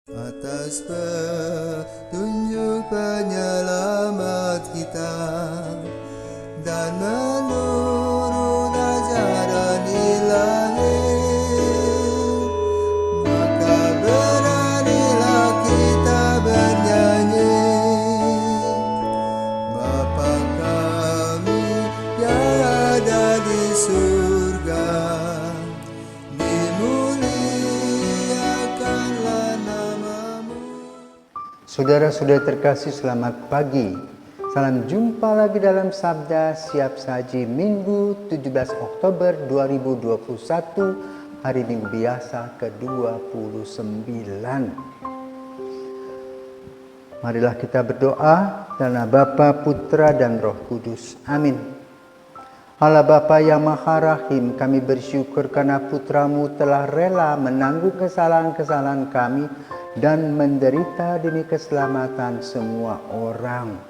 Atas petunjuk penyelamat kita dan menurut ajaran ilahi, maka beranilah kita bernyanyi. Bapa kami yang ada di surga, dimuliakanlah namamu. Saudara-saudara terkasih, selamat pagi. Salam jumpa lagi dalam Sabda Siap Saji Minggu 17 Oktober 2021, hari Minggu biasa ke-29. Marilah kita berdoa dalam nama Bapa, Putra, dan Roh Kudus. Amin. Allah Bapa yang Maha Rahim, kami bersyukur karena Putramu telah rela menanggung kesalahan-kesalahan kami dan menderita demi keselamatan semua orang.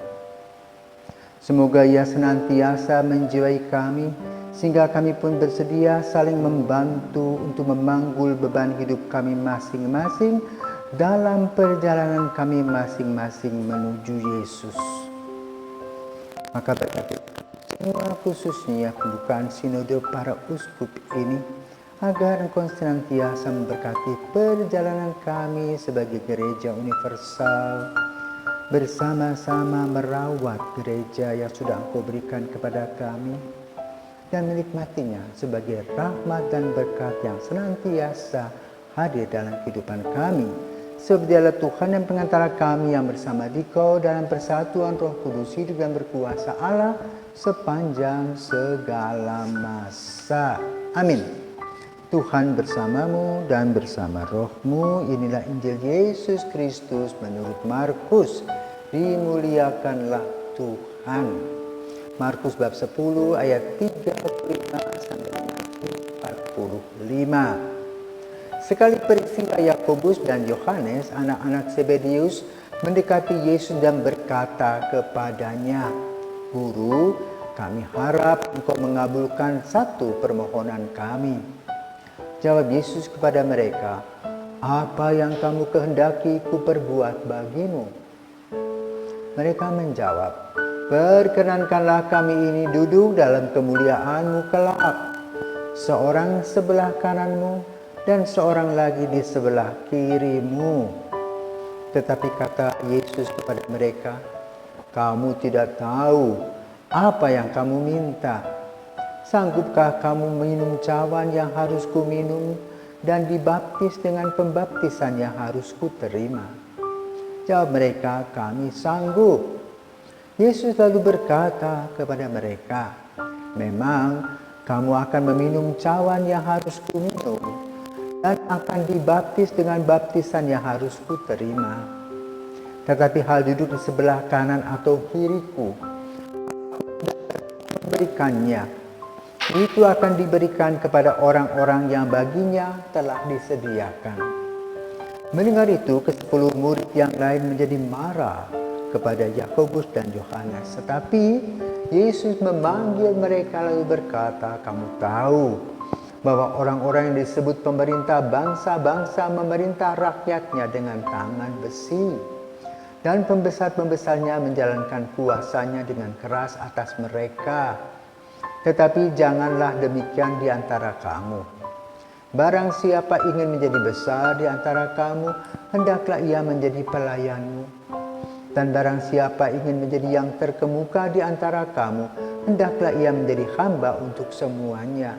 Semoga Ia senantiasa menjiwai kami, sehingga kami pun bersedia saling membantu untuk memanggul beban hidup kami masing-masing dalam perjalanan kami masing-masing menuju Yesus. Maka berkati semua, khususnya pembukaan sinode para uskup ini, agar Engkau senantiasa memberkati perjalanan kami sebagai gereja universal, bersama-sama merawat gereja yang sudah Engkau berikan kepada kami dan menikmatinya sebagai rahmat dan berkat yang senantiasa hadir dalam kehidupan kami. Sebab Dialah Tuhan dan pengantara kami yang bersama Dikau dalam persatuan Roh Kudus, hidup dan berkuasa Allah sepanjang segala masa. Amin. Tuhan bersamamu dan bersama rohmu. Inilah Injil Yesus Kristus menurut Markus. Dimuliakanlah Tuhan. Markus bab 10 ayat 35 sampai 45. Sekali peristiwa, Yakobus dan Yohanes, anak-anak Zebedeus, mendekati Yesus dan berkata kepadanya, "Guru, kami harap Engkau mengabulkan satu permohonan kami." Jawab Yesus kepada mereka, "Apa yang kamu kehendaki ku perbuat bagimu?" Mereka menjawab, "Perkenankanlah kami ini duduk dalam kemuliaan-Mu kelak, seorang sebelah kananmu dan seorang lagi di sebelah kirimu." Tetapi kata Yesus kepada mereka, "Kamu tidak tahu apa yang kamu minta. Sanggupkah kamu minum cawan yang harus kuminum dan dibaptis dengan pembaptisan yang harus kuterima?" Jawab mereka, "Kami sanggup." Yesus lalu berkata kepada mereka, "Memang kamu akan meminum cawan yang harus kuminum dan akan dibaptis dengan baptisan yang harus kuterima. Tetapi hal duduk di sebelah kanan atau kiriku, memberikannya. Itu akan diberikan kepada orang-orang yang baginya telah disediakan." Mendengar itu, ke-10 murid yang lain menjadi marah kepada Yakobus dan Yohanes. Tetapi Yesus memanggil mereka lalu berkata, "Kamu tahu bahwa orang-orang yang disebut pemerintah bangsa-bangsa memerintah rakyatnya dengan tangan besi, dan pembesar-pembesarnya menjalankan kuasanya dengan keras atas mereka. Tetapi janganlah demikian di antara kamu. Barang siapa ingin menjadi besar di antara kamu, hendaklah ia menjadi pelayanmu. Dan barang siapa ingin menjadi yang terkemuka di antara kamu, hendaklah ia menjadi hamba untuk semuanya.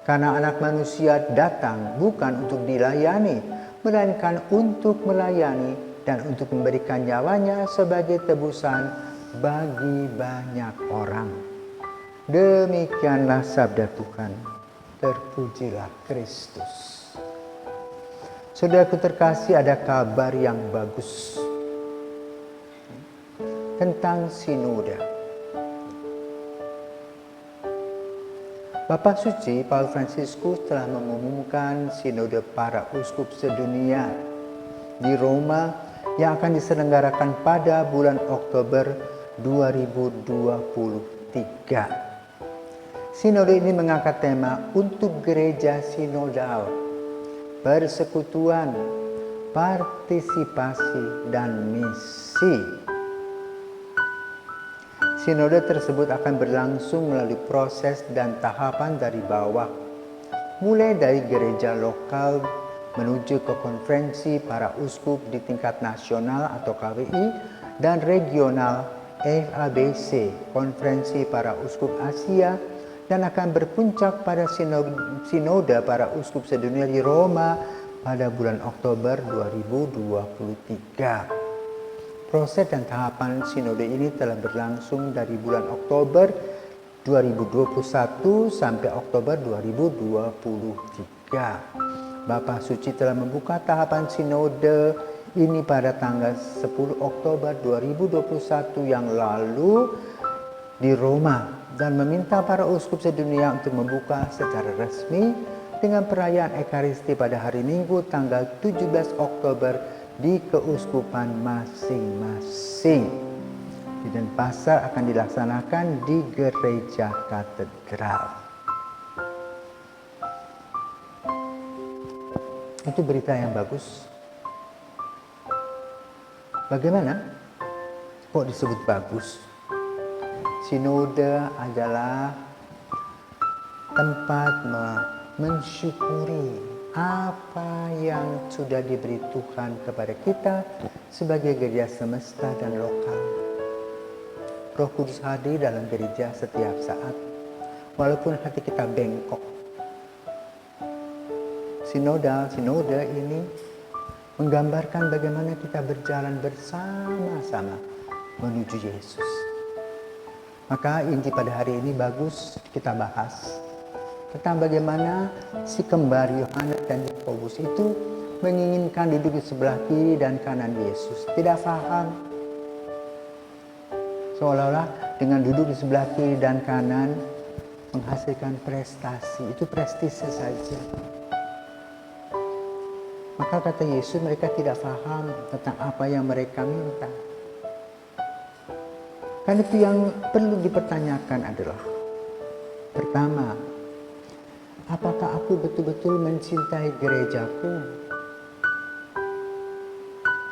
Karena Anak Manusia datang bukan untuk dilayani, melainkan untuk melayani dan untuk memberikan nyawanya sebagai tebusan bagi banyak orang." Demikianlah sabda Tuhan. Terpujilah Kristus. Saudaraku terkasih, ada kabar yang bagus tentang sinode. Bapak Suci Paus Fransiskus telah mengumumkan sinode para uskup sedunia di Roma yang akan diselenggarakan pada bulan Oktober 2023. Sinode ini mengangkat tema untuk gereja sinodal, persekutuan, partisipasi, dan misi. Sinode tersebut akan berlangsung melalui proses dan tahapan dari bawah, mulai dari gereja lokal menuju ke konferensi para uskup di tingkat nasional atau KWI dan regional FABC, konferensi para uskup Asia, dan akan berpuncak pada sinode para uskup sedunia di Roma pada bulan Oktober 2023. Proses dan tahapan sinode ini telah berlangsung dari bulan Oktober 2021 sampai Oktober 2023. Bapak Suci telah membuka tahapan sinode ini pada tanggal 10 Oktober 2021 yang lalu di Roma dan meminta para uskup sedunia untuk membuka secara resmi dengan perayaan Ekaristi pada hari Minggu tanggal 17 Oktober di keuskupan masing-masing. Di Denpasar akan dilaksanakan di gereja katedral. Itu berita yang bagus. Bagaimana? Kok disebut bagus? Sinode adalah tempat mensyukuri apa yang sudah diberi Tuhan kepada kita sebagai gereja semesta dan lokal. Roh Kudus hadir dalam gereja setiap saat, walaupun hati kita bengkok. Sinode ini menggambarkan bagaimana kita berjalan bersama-sama menuju Yesus. Maka inti pada hari ini bagus kita bahas tentang bagaimana si kembar Yohanes dan Yakobus itu menginginkan duduk di sebelah kiri dan kanan Yesus. Tidak paham. Seolah-olah dengan duduk di sebelah kiri dan kanan menghasilkan prestasi. Itu prestise saja. Maka kata Yesus, mereka tidak paham tentang apa yang mereka minta. Karena itu yang perlu dipertanyakan adalah, pertama, apakah aku betul-betul mencintai gerejaku?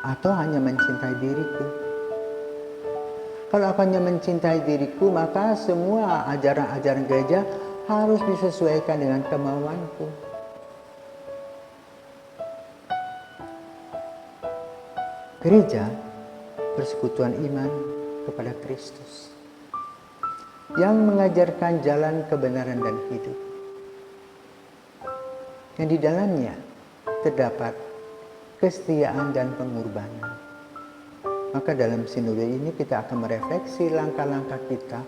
Atau hanya mencintai diriku? Kalau aku hanya mencintai diriku, maka semua ajaran-ajaran gereja harus disesuaikan dengan kemauanku. Gereja persekutuan iman kepada Kristus yang mengajarkan jalan kebenaran dan hidup, yang di dalamnya terdapat kesetiaan dan pengorbanan. Maka dalam sinode ini kita akan merefleksi langkah-langkah kita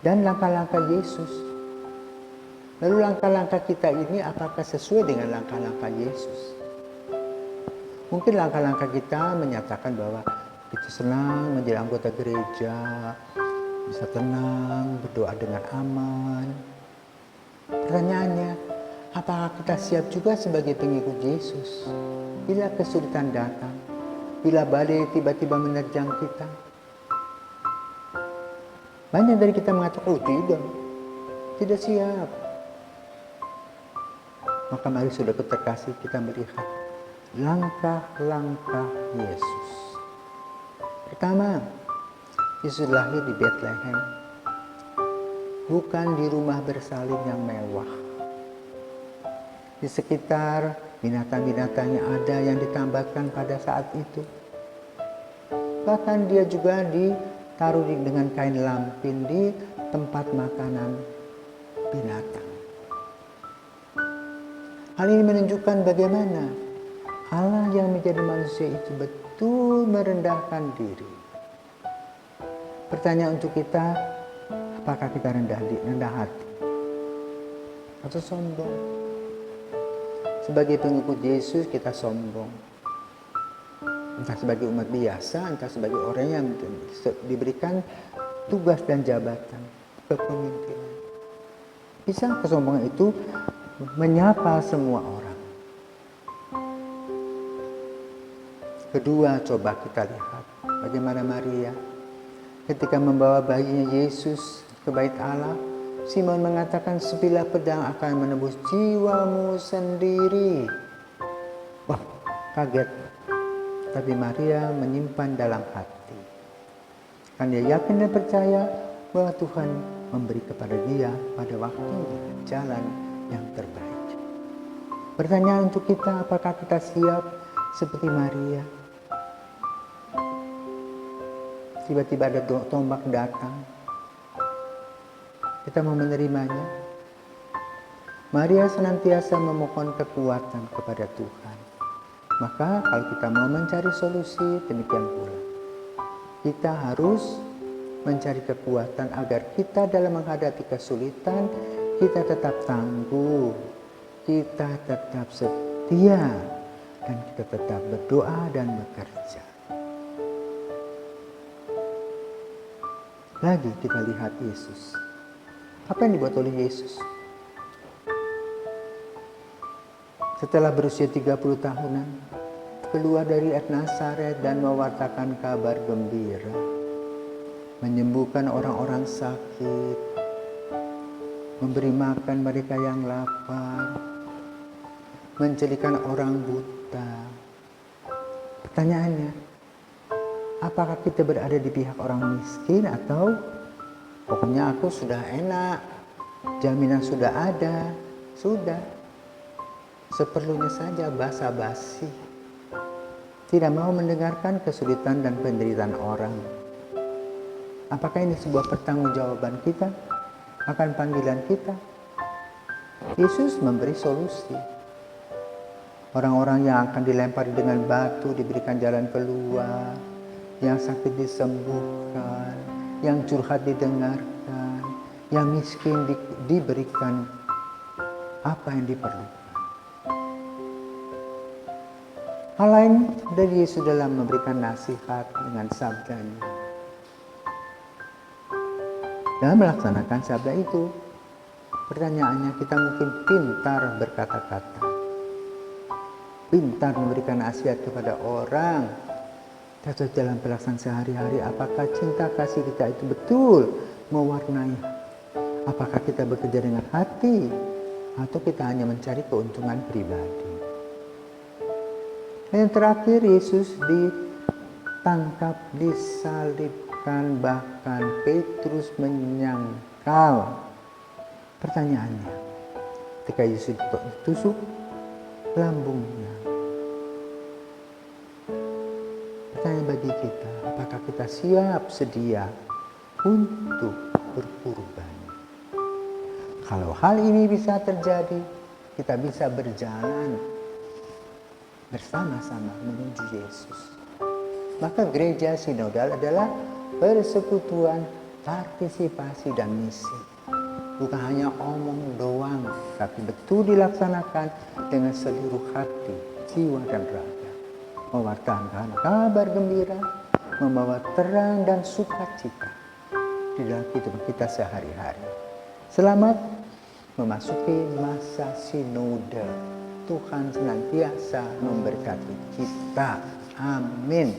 dan langkah-langkah Yesus. Lalu langkah-langkah kita ini apakah sesuai dengan langkah-langkah Yesus? Mungkin langkah-langkah kita menyatakan bahwa kita senang menjadi anggota gereja, bisa tenang, berdoa dengan aman. Pertanyaannya, apakah kita siap juga sebagai pengikut Yesus bila kesulitan datang, bila badai tiba-tiba menerjang kita? Banyak dari kita mengatakan, tidak siap. Maka mari saudara terkasih, kita melihat langkah-langkah Yesus. Pertama, Yesus lahir di Bethlehem, bukan di rumah bersalin yang mewah. Di sekitar binatang-binatang yang ada yang ditambahkan pada saat itu. Bahkan dia juga ditaruh dengan kain lampin di tempat makanan binatang. Hal ini menunjukkan bagaimana Allah yang menjadi manusia itu betul merendahkan diri. Pertanyaan untuk kita, apakah kita rendah hati atau sombong? Sebagai pengikut Yesus kita sombong. Entah sebagai umat biasa, entah sebagai orang yang diberikan tugas dan jabatan kepemimpinan. Bisa kesombongan itu menyapa semua orang. Kedua, coba kita lihat bagaimana Maria ketika membawa bayinya Yesus ke bait Allah. Simon mengatakan sebilah pedang akan menembus jiwamu sendiri. Wah, kaget. Tapi Maria menyimpan dalam hati. Karena dia yakin dan percaya bahwa Tuhan memberi kepada dia pada waktunya jalan yang terbaik. Pertanyaan untuk kita, apakah kita siap seperti Maria? Tiba-tiba ada tombak datang. Kita mau menerimanya? Maria senantiasa memohon kekuatan kepada Tuhan. Maka kalau kita mau mencari solusi, demikian pula. Kita harus mencari kekuatan agar kita dalam menghadapi kesulitan, kita tetap tangguh, kita tetap setia, dan kita tetap berdoa dan bekerja. Lagi kita lihat Yesus. Apa yang dibuat oleh Yesus? Setelah berusia 30 tahunan, keluar dari Nazaret dan mewartakan kabar gembira, menyembuhkan orang-orang sakit, memberi makan mereka yang lapar, menjelikan orang buta. Pertanyaannya, apakah kita berada di pihak orang miskin atau pokoknya aku sudah enak, jaminan sudah ada, sudah. Seperlunya saja basa-basi. Tidak mau mendengarkan kesulitan dan penderitaan orang. Apakah ini sebuah pertanggungjawaban kita akan panggilan kita? Yesus memberi solusi. Orang-orang yang akan dilempari dengan batu diberikan jalan keluar, yang sakit disembuhkan, yang curhat didengarkan, yang miskin diberikan apa yang diperlukan. Hal lain dari Yesus dalam memberikan nasihat dengan sabdanya. Dalam melaksanakan sabda itu, pertanyaannya kita mungkin pintar berkata-kata, pintar memberikan nasihat kepada orang, tapi dalam pelaksanaan sehari-hari apakah cinta kasih kita itu betul mewarnai? Apakah kita bekerja dengan hati atau kita hanya mencari keuntungan pribadi? Dan yang terakhir, Yesus ditangkap, disalibkan, bahkan Petrus menyangkal. Pertanyaannya, ketika Yesus ditusuk lambungnya, pertanyaan bagi kita, apakah kita siap sedia untuk berkorban? Kalau hal ini bisa terjadi, kita bisa berjalan bersama-sama menuju Yesus. Maka gereja sinodal adalah persekutuan, partisipasi, dan misi. Bukan hanya omong doang, tapi betul dilaksanakan dengan seluruh hati, jiwa, dan raga. Mewartakan kabar gembira, membawa terang dan sukacita di dalam kehidupan kita sehari-hari. Selamat memasuki masa sinode. Tuhan senantiasa memberkati kita. Amin.